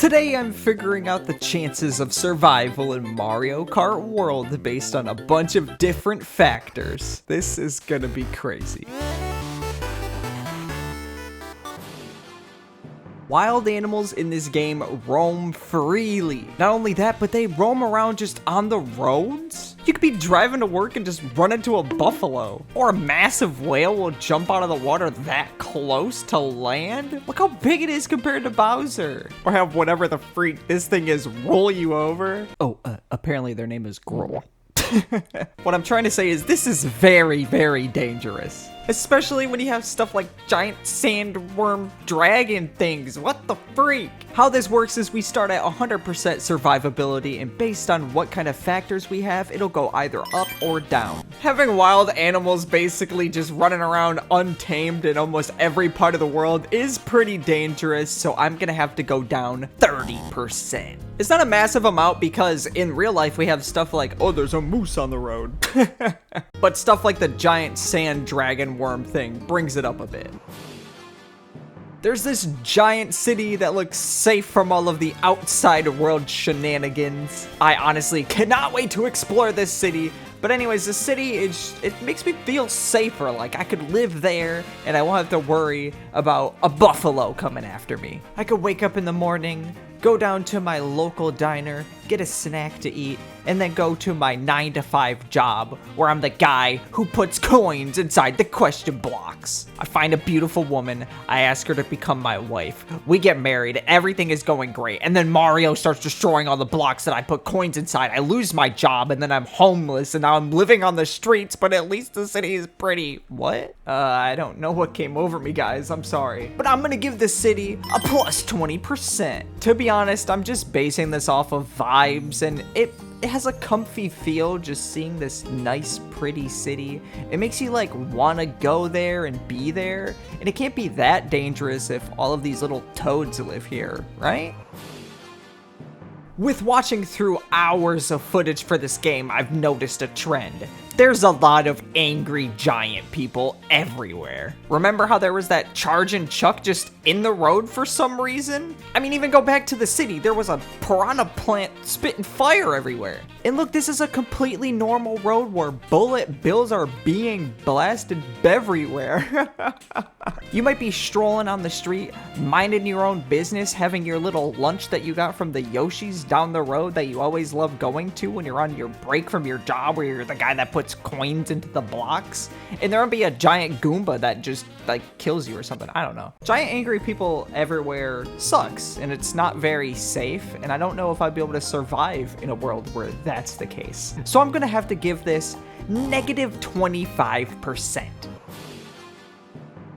Today I'm figuring out the chances of survival in Mario Kart World based on a bunch of different factors. This is gonna be crazy. Wild animals in this game roam freely. Not only that, but they roam around just on the roads. You could be driving to work and just run into a buffalo. Or a massive whale will jump out of the water that close to land. Look how big it is compared to Bowser. Or have whatever the freak this thing is roll you over. Oh, apparently their name is Growl. What I'm trying to say is this is very, very dangerous. Especially when you have stuff like giant sandworm dragon things. What the freak? How this works is we start at 100% survivability, and based on what kind of factors we have, it'll go either up or down. Having wild animals basically just running around untamed in almost every part of the world is pretty dangerous, so I'm gonna have to go down 30%. It's not a massive amount because in real life we have stuff like, oh, there's a moose on the road. But stuff like the giant sand dragon worm thing brings it up a bit. There's this giant city that looks safe from all of the outside world shenanigans. I honestly cannot wait to explore this city. But anyways, the city, it makes me feel safer. Like I could live there and I won't have to worry about a buffalo coming after me. I could wake up in the morning, go down to my local diner, get a snack to eat, and then go to my 9-to-5 job where I'm the guy who puts coins inside the question blocks. I find a beautiful woman, I ask her to become my wife. We get married, everything is going great, and then Mario starts destroying all the blocks that I put coins inside. I lose my job, and then I'm homeless, and now I'm living on the streets, but at least the city is pretty... What? I don't know what came over me, guys, I'm sorry. But I'm gonna give this city a plus 20%. To be honest, I'm just basing this off of vibes, and it has a comfy feel just seeing this nice, pretty city. It makes you like want to go there and be there, and it can't be that dangerous if all of these little toads live here, right? With watching through hours of footage for this game, I've noticed a trend. There's a lot of angry giant people everywhere. Remember how there was that charging Chuck just in the road for some reason? I mean, even go back to the city, there was a piranha plant spitting fire everywhere. And look, this is a completely normal road where bullet bills are being blasted everywhere. You might be strolling on the street, minding your own business, having your little lunch that you got from the Yoshis down the road that you always love going to when you're on your break from your job where you're the guy that puts coins into the blocks, and there'll be a giant Goomba that just like kills you or something. I don't know. Giant angry people everywhere sucks, and it's not very safe, and I don't know if I'd be able to survive in a world where that's the case. So I'm gonna have to give this negative 25%.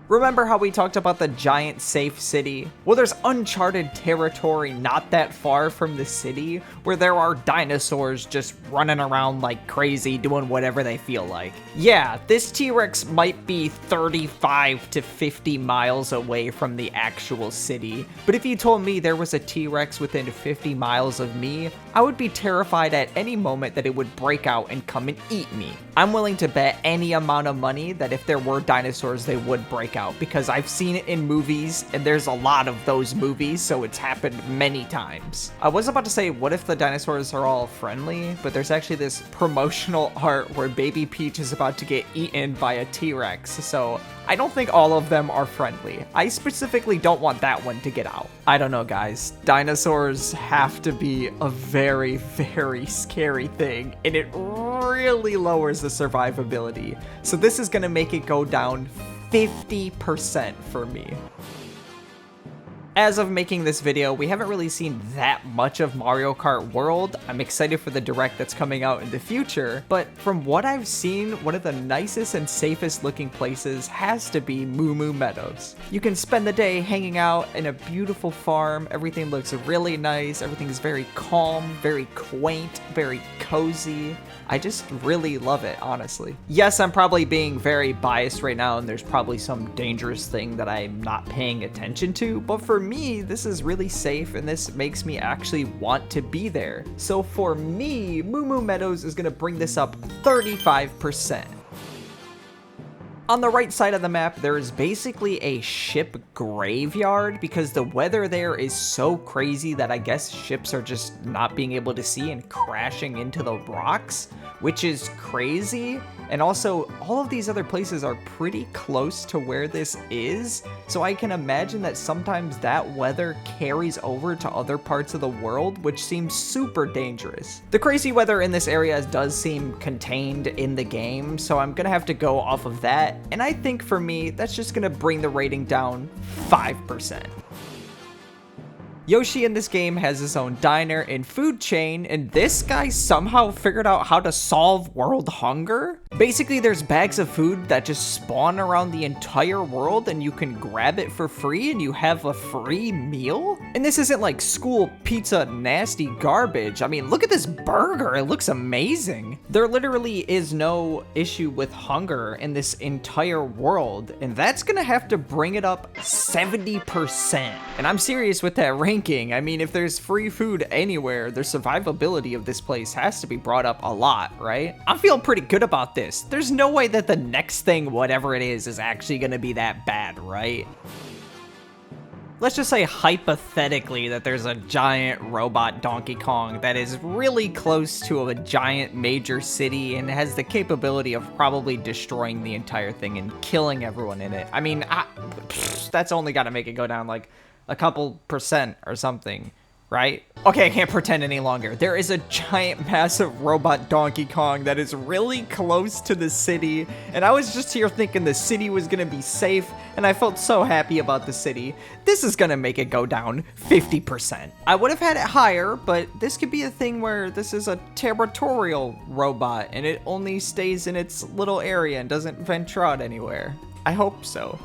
Remember how we talked about the giant safe city? Well, there's uncharted territory not that far from the city where there are dinosaurs just running around like crazy doing whatever they feel like. Yeah, this T-Rex might be 35 to 50 miles away from the actual city, but if you told me there was a T-Rex within 50 miles of me, I would be terrified at any moment that it would break out and come and eat me. I'm willing to bet any amount of money that if there were dinosaurs, they would break out, because I've seen it in movies, and there's a lot of those movies, so it's happened many times. I was about to say, what if the dinosaurs are all friendly? But there's actually this promotional art where Baby Peach is about to get eaten by a T-Rex, so I don't think all of them are friendly. I specifically don't want that one to get out. I don't know, guys. Dinosaurs have to be a very, very scary thing, and it really lowers the survivability. So this is gonna make it go down 50% for me. As of making this video, we haven't really seen that much of Mario Kart World. I'm excited for the direct that's coming out in the future, but from what I've seen, one of the nicest and safest looking places has to be Moo Moo Meadows. You can spend the day hanging out in a beautiful farm. Everything looks really nice. Everything is very calm, very quaint, very cozy. I just really love it, honestly. Yes, I'm probably being very biased right now, and there's probably some dangerous thing that I'm not paying attention to, but for me, this is really safe, and this makes me actually want to be there. So for me, Moo Moo Meadows is gonna bring this up 35%. On the right side of the map, there is basically a ship graveyard because the weather there is so crazy that I guess ships are just not being able to see and crashing into the rocks, which is crazy. And also, all of these other places are pretty close to where this is, so I can imagine that sometimes that weather carries over to other parts of the world, which seems super dangerous. The crazy weather in this area does seem contained in the game, so I'm gonna have to go off of that, and I think for me, that's just gonna bring the rating down 5%. Yoshi in this game has his own diner and food chain, and this guy somehow figured out how to solve world hunger. Basically, there's bags of food that just spawn around the entire world, and you can grab it for free, and you have a free meal? And this isn't like school pizza nasty garbage. I mean, look at this burger. It looks amazing. There literally is no issue with hunger in this entire world, and that's gonna have to bring it up 70%. And I'm serious with that ranking. I mean, if there's free food anywhere, the survivability of this place has to be brought up a lot, right? I'm feeling pretty good about this. There's no way that the next thing, whatever it is actually gonna be that bad, right? Let's just say hypothetically that there's a giant robot Donkey Kong that is really close to a giant major city and has the capability of probably destroying the entire thing and killing everyone in it. I mean, that's only gotta make it go down like a couple percent or something, right? Okay, I can't pretend any longer. There is a giant, massive robot Donkey Kong that is really close to the city, and I was just here thinking the city was gonna be safe, and I felt so happy about the city. This is gonna make it go down 50%. I would have had it higher, but this could be a thing where this is a territorial robot, and it only stays in its little area and doesn't venture out anywhere. I hope so.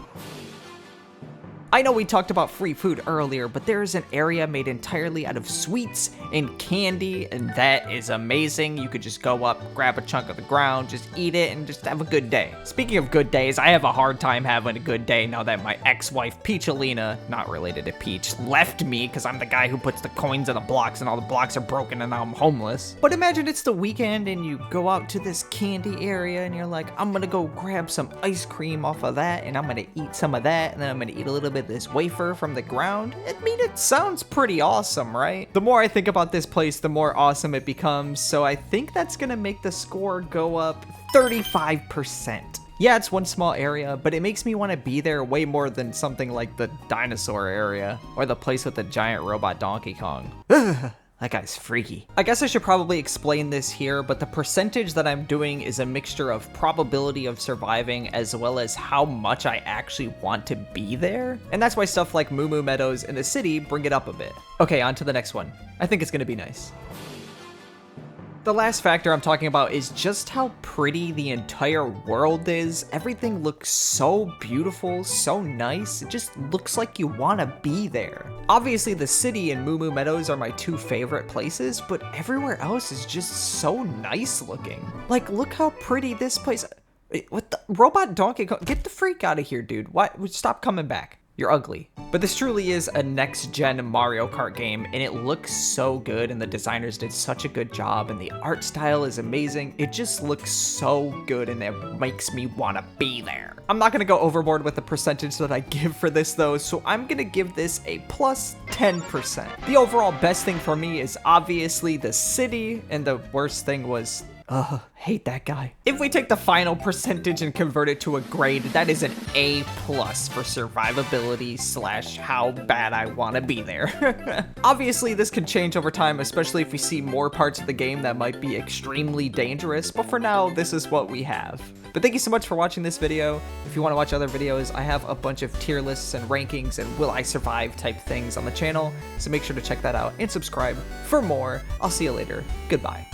I know we talked about free food earlier, but there is an area made entirely out of sweets and candy, and that is amazing. You could just go up, grab a chunk of the ground, just eat it, and just have a good day. Speaking of good days, I have a hard time having a good day now that my ex-wife, Peachalina, not related to Peach, left me because I'm the guy who puts the coins in the blocks and all the blocks are broken and now I'm homeless. But imagine it's the weekend and you go out to this candy area and you're like, I'm gonna go grab some ice cream off of that and I'm gonna eat some of that and then I'm gonna eat a little bit of this wafer from the ground. I mean, it sounds pretty awesome, right? The more I think about this place, the more awesome it becomes, so I think that's gonna make the score go up 35%. Yeah, it's one small area, but it makes me want to be there way more than something like the dinosaur area or the place with the giant robot Donkey Kong. Ugh. That guy's freaky. I guess I should probably explain this here, but the percentage that I'm doing is a mixture of probability of surviving as well as how much I actually want to be there. And that's why stuff like Moo Moo Meadows and the city bring it up a bit. Okay, on to the next one. I think it's gonna be nice. The last factor I'm talking about is just how pretty the entire world is. Everything looks so beautiful, so nice. It just looks like you want to be there. Obviously, the city and Moo Moo Meadows are my two favorite places, but everywhere else is just so nice looking. Like, look how pretty this place... What the... Robot Donkey Kong... Get the freak out of here, dude. What? Stop coming back. You're ugly. But this truly is a next-gen Mario Kart game, and it looks so good, and the designers did such a good job, and the art style is amazing. It just looks so good, and it makes me want to be there. I'm not going to go overboard with the percentage that I give for this, though, so I'm going to give this a plus 10%. The overall best thing for me is obviously the city, and the worst thing was... hate that guy. If we take the final percentage and convert it to a grade, that is an A+ for survivability / how bad I want to be there. Obviously, this can change over time, especially if we see more parts of the game that might be extremely dangerous, but for now, this is what we have. But thank you so much for watching this video. If you want to watch other videos, I have a bunch of tier lists and rankings and will I survive type things on the channel, so make sure to check that out and subscribe for more. I'll see you later. Goodbye.